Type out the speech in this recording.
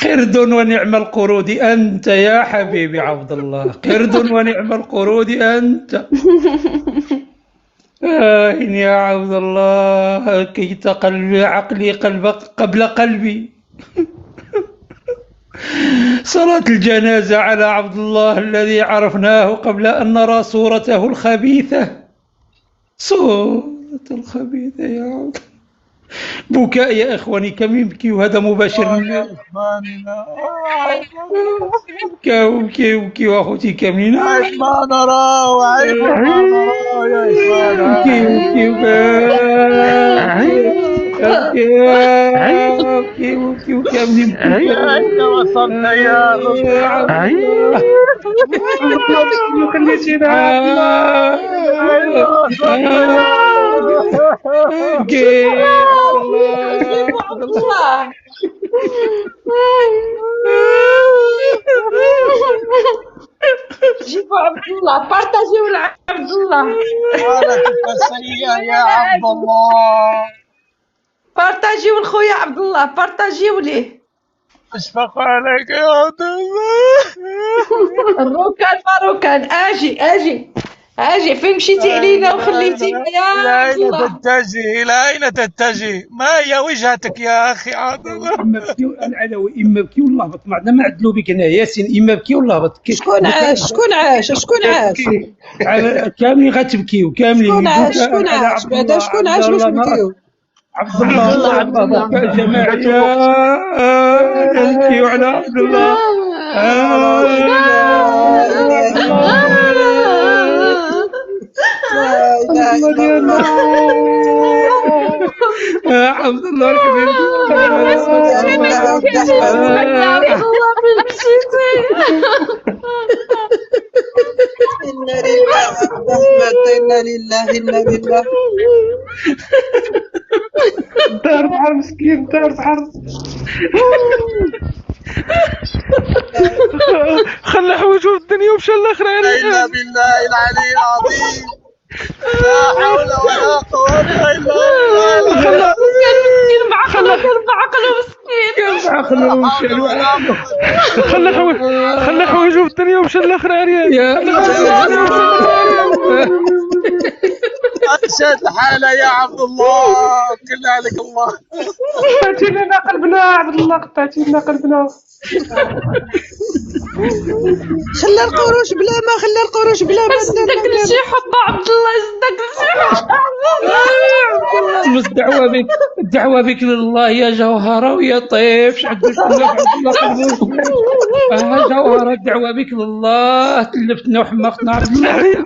قرد ونعم القرود أنت يا حبيبي عبد الله، قرد ونعم القرود أنت. يا عبد الله كيت قلبي عقلي قلبك قبل قلبي. صلاة الجنازة على عبد الله الذي عرفناه قبل أن نرى صورته الخبيثة. صورة الخبيثة يا عبد. بكاء يا إخواني، كم يبكي وهذا مباشر. يبكي وأخوتي كمينة. عيب ما نراه، عيب ما نراه يا يبكي وكامل. أين وصلت يا جيبوا عبد الله، بارطاجيو لعبد الله. حالتك سيئة يا عبد الله. بارطاجيو لخويا عبد الله، بارطاجيو ليه. اشفق عليك يا عبد الله. الروكان ماروكان. اجي فين مشيتي علينا وخليتينا يا عبد الله؟ إلى أين تتجه؟ ما هي وجهتك يا أخي عبد الله؟ إما بكي العلوي، إما بكي ولا هبط. ما عندنا ما عدلوا بك هنا ياسين، إما بكي ولا هبط. شكون عاش كاملين غتبكيو كاملين. شكون عاش بعدا؟ شكون عاش باش نبكيو؟ عبد الله بكاء جماعي. نبكيو على عبد الله. عبد الله الحبيب. إنا لله. دار بحر مسكين، دار بحر. خلى حوجه في الدنيا ومشى الاخر عليه. الا بالله العلي العظيم. لا حول ولا قوة الا بالله. كان بعقله مسكين. خلى حوجه في الدنيا ومشى الاخر عليه. أشهد الحالة يا عبد الله، كل عليك الله. قطعتي لنا قلبنا عبد الله، قطعتي لنا قلبنا. خلى القروش بلا ما صدق لشي حب عبد الله، صدق لشي حب. الدعوة بك لله يا جوهرة ويا طيف. شعدوا جوهرة، الدعوة بك لله. تلفتنا وحمقتنا عبد الله.